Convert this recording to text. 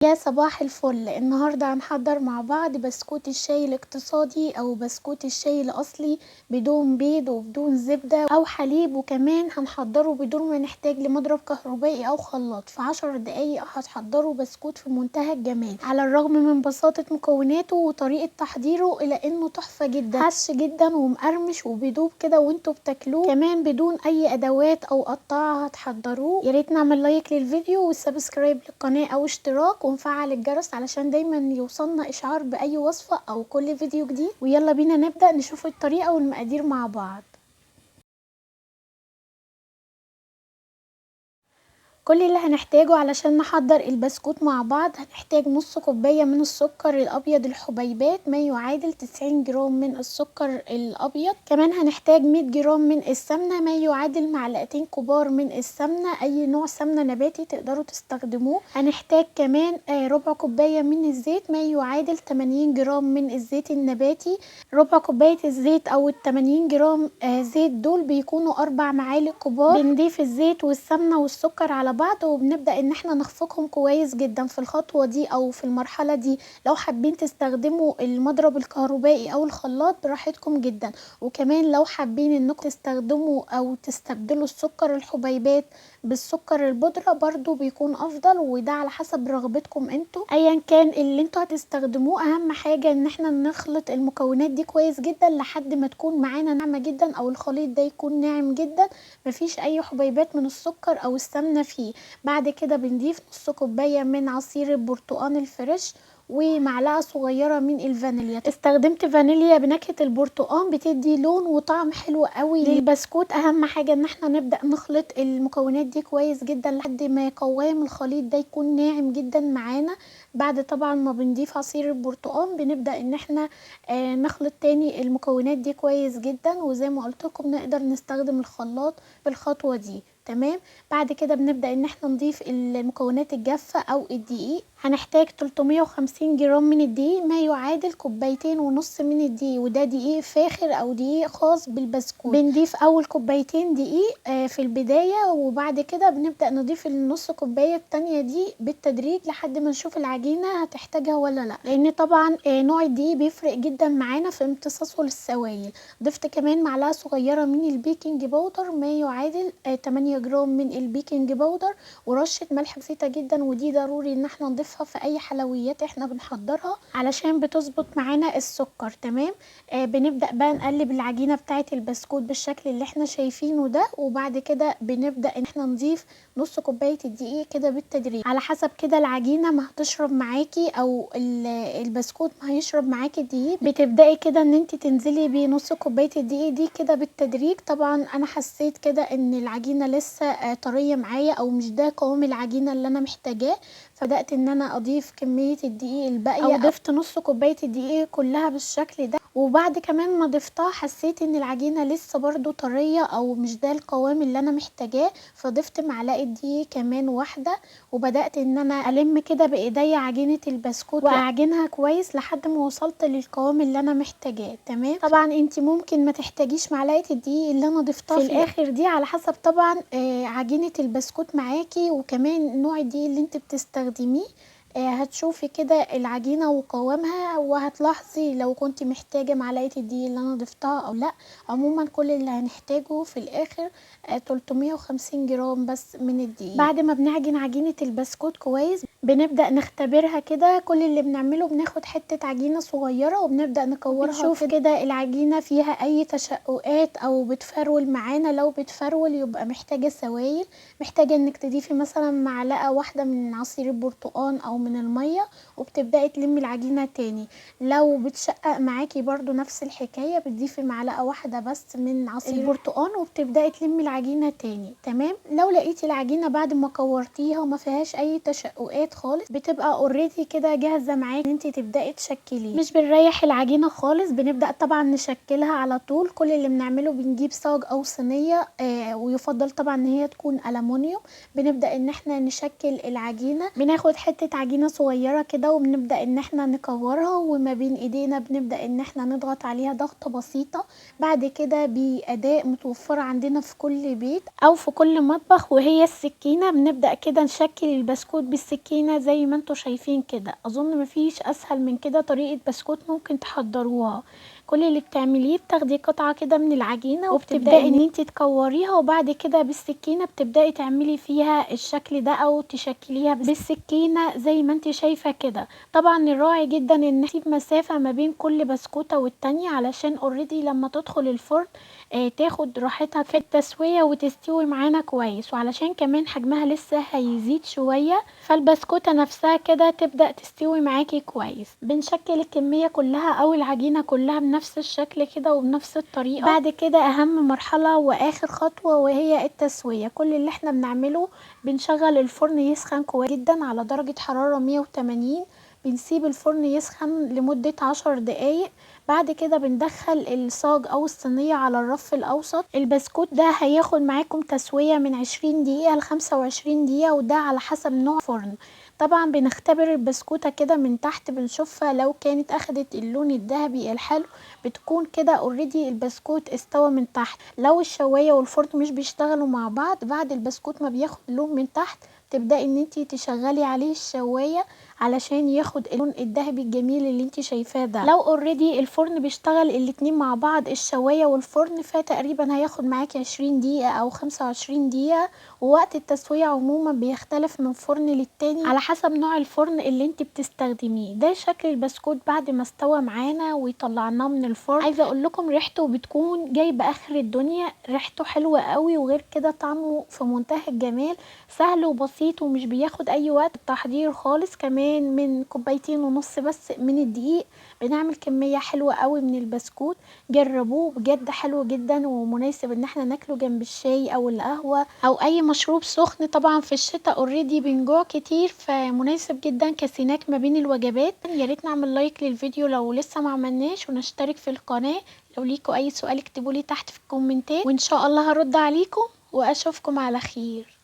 يا صباح الفل. النهاردة هنحضر مع بعض بسكوت الشاي الاقتصادي او بسكوت الشاي الاصلي بدون بيض وبدون زبدة او حليب، وكمان هنحضره بدون ما نحتاج لمضرب كهربائي او خلاط. في 10 دقايق هتحضروا بسكوت في منتهى الجمال، على الرغم من بساطة مكوناته وطريقة تحضيره الا انه تحفة جدا، هش جدا ومقرمش وبيدوب كده وانتوا بتاكلوه، كمان بدون اي ادوات او قطاعة هتحضروه. يا ريت نعمل لايك للفيديو والسبسكرايب للقناة او اشتراك ونفعل الجرس علشان دايما يوصلنا اشعار باي وصفة او كل فيديو جديد. ويلا بينا نبدأ نشوف الطريقة والمقادير مع بعض. كل اللي هنحتاجه علشان نحضر البسكوت مع بعض، هنحتاج نص كوباية من السكر الابيض الحبيبات، ما يعادل 90 جرام من السكر الابيض. كمان هنحتاج 100 جرام من السمنة، ما يعادل معلقتين كبار من السمنة، اي نوع سمنة نباتي تقدروا تستخدموه. هنحتاج كمان ربع كوباية من الزيت، ما يعادل 80 جرام من الزيت النباتي. ربع كوباية الزيت او ال 80 جرام زيت دول بيكونوا 4 معالق كبار. بنضيف الزيت والسمنة والسكر على بعض وبنبدأ ان احنا نخفقهم كويس جدا في الخطوة دي او في المرحلة دي. لو حابين تستخدموا المضرب الكهربائي او الخلاط براحتكم جدا، وكمان لو حابين انكم تستخدموا او تستبدلوا السكر الحبيبات بالسكر البودرة برضو بيكون افضل، وده على حسب رغبتكم انتوا. ايا كان اللي انتوا هتستخدموه، اهم حاجة ان احنا نخلط المكونات دي كويس جدا لحد ما تكون معانا ناعمة جدا، او الخليط ده يكون ناعم جدا مفيش اي حبيبات من السكر او السمنة فيه. بعد كده بنضيف نص كوباية من عصير البرتقال الفريش ومعلقة صغيرة من الفانيليا. استخدمت فانيليا بنكهة البرتقال، بتدي لون وطعم حلو قوي للبسكوت. اهم حاجة ان احنا نبدأ نخلط المكونات دي كويس جدا لحد ما قوام الخليط ده يكون ناعم جدا معانا. بعد طبعا ما بنضيف عصير البرتقال بنبدأ ان احنا نخلط تاني المكونات دي كويس جدا، وزي ما قلت لكم نقدر نستخدم الخلاط بالخطوة دي. تمام. بعد كده بنبدأ ان احنا نضيف المكونات الجافة او الدقيق. هنحتاج 350 جرام من الدقيق، ما يعادل كوبايتين ونص من الدقيق، وده دقيق فاخر او دقيق خاص بالبسكوت. بنضيف اول كوبايتين دقيق في البداية، وبعد كده بنبدأ نضيف النص كوباية التانية دي بالتدريج لحد ما نشوف العجينة هتحتاجها ولا لا، لان طبعا نوع الدقيق بيفرق جدا معانا في امتصاصه للسوائل. ضفت كمان معلقة صغيرة من البيكنج باودر، ما يعادل 8 جرام من البيكنج باودر، ورشة ملح بسيطة جدا، ودي ضروري ان احنا نضيفها في اي حلويات احنا بنحضرها علشان بتظبط معانا السكر. تمام. بنبدأ بقى نقلب العجينة بتاعة البسكوت بالشكل اللي احنا شايفينه ده، وبعد كده بنبدأ ان احنا نضيف نص كوباية الدقيق كده بالتدريج، على حسب كده العجينة ما هتشرب معاكي او البسكوت ما هيشرب معاكي الدقيق. بتبدأي كده ان انت تنزلي بنص كوباية الدقيق دي كده بالتدريج. طبعا انا حسيت كده ان العجينة لسه طرية معايا او مش ده قوام العجينة اللي انا محتاجاه، فبدأت ان انا اضيف كمية الدقيق الباقية، او ضفت نص كوباية الدقيق كلها بالشكل ده. وبعد كمان ما ضفتها حسيت ان العجينة لسه برضو طرية او مش ده القوام اللي انا محتاجاه، فضفت معلقة دقيق كمان واحدة، وبدأت ان انا الم كده بايديا عجينة البسكوت واعجنها كويس لحد ما وصلت للقوام اللي انا محتاجاه. تمام. طبعا انت ممكن ما تحتاجيش معلقة الدقيق اللي انا ضفتها في الاخر دي، على حسب طبعا عجينة البسكوت معاكي وكمان نوع الدقيق اللي انت بتستخدميه. هتشوفي كده العجينة وقوامها، وهتلاحظي لو كنت محتاجة معلقة الدقيق اللي انا ضفتها او لا. عموما كل اللي هنحتاجه في الاخر 350 جرام بس من الدقيق. بعد ما بنعجن عجينة البسكوت كويس بنبدأ نختبرها كده. كل اللي بنعمله بناخد حتة عجينة صغيرة وبنبدأ نكورها، نشوف كده العجينة فيها اي تشققات او بتفرول معانا. لو بتفرول يبقى محتاجة سوائل، محتاجة انك تضيفي مثلا معلقة واحدة من عصير البرتقال او من المية، وبتبدأي تلمي العجينة تاني. لو بتشقق معاكي برضو نفس الحكاية، بتضيفي معلقة واحدة بس من عصير البرتقال وبتبدأي تلمي العجينة تاني. تمام. لو لقيتي العجينة بعد ما كورتيها وما فيهاش اي تشققات خالص، بتبقى اوريدي كده جاهزة معاكي ان انتي تبدأي تشكليه. مش بنريح العجينة خالص، بنبدأ طبعا نشكلها على طول. كل اللي بنعمله بنجيب صاج او صينية، ويفضل طبعا ان هي تكون ألمونيوم. بنبدأ ان احنا نشكل العجينة، بناخد حتة عجينة صغيرة كده وبنبدأ ان احنا نكورها، وما بين ايدينا بنبدأ ان احنا نضغط عليها ضغطة بسيطة. بعد كده بأداة متوفرة عندنا في كل بيت او في كل مطبخ، وهي السكينة، بنبدأ كده نشكل البسكوت بالسكينة بالسكينة زي ما انتوا شايفين كده. اظن مفيش اسهل من كده طريقة بسكوت ممكن تحضروها. كل اللي بتعمليه بتاخدي قطعة كده من العجينة وبتبدأي ان انت تكوريها، وبعد كده بالسكينة بتبدأي تعملي فيها الشكل ده او تشكليها بالسكينة زي ما انت شايفة كده. طبعا الراعي جدا ان نسيب مسافة ما بين كل بسكوتة والتانية علشان اوريدي لما تدخل الفرن تاخد راحتها في التسوية وتستوي معانا كويس، وعلشان كمان حجمها لسه هيزيد شوية فالبسكوتة نفسها كده تبدأ تستوي معاكي كويس. بنشكل الكمية كلها او العجينة كلها بنفس الشكل كده وبنفس الطريقة. بعد كده اهم مرحلة واخر خطوة وهي التسوية. كل اللي احنا بنعمله بنشغل الفرن يسخن كويس جدا على درجة حرارة 180. بنسيب الفرن يسخن لمدة 10 دقايق. بعد كده بندخل الصاج او الصينية على الرف الاوسط. البسكوت ده هياخد معاكم تسوية من 20 دقيقة ل 25 دقيقة، وده على حسب نوع فرن. طبعا بنختبر البسكوتة كده من تحت، بنشوفها لو كانت اخدت اللون الذهبي الحلو بتكون كده اوريدي البسكوت استوى من تحت. لو الشواية والفرن مش بيشتغلوا مع بعض بعد البسكوت ما بياخد لون من تحت تبدأي ان انتي تشغلي عليه الشواية علشان ياخد اللون الذهبي الجميل اللي انتي شايفاه ده. لو اوريدي الفرن بيشتغل الاتنين مع بعض الشواية والفرن فتقريبا هياخد معاكي 20 دقيقة او 25 دقيقة. ووقت التسوية عموما بيختلف من فرن للتاني على حسب نوع الفرن اللي انتي بتستخدميه. ده شكل البسكوت بعد ما استوى معانا وطلعناه من الفرن. عايزة اقول لكم ريحته بتكون جايبة اخر الدنيا، ريحته حلوة قوي، وغير كده طعمه في منتهى الجمال. سهل وبسيط ومش بياخد اي وقت التحضير خالص. كمان من 2.5 كوب بس من الدقيق بنعمل كمية حلوة قوي من البسكوت. جربوه بجد حلو جدا ومناسب ان احنا ناكله جنب الشاي او القهوة او اي مشروب سخن. طبعا في الشتاء اوريدي بنجوع كتير فمناسب جدا كسناك ما بين الوجبات. يا ريت نعمل لايك للفيديو لو لسه ما عملناش، ونشترك في القناة. لو ليكوا اي سؤال اكتبولي تحت في الكومنتات وان شاء الله هرد عليكم واشوفكم على خير.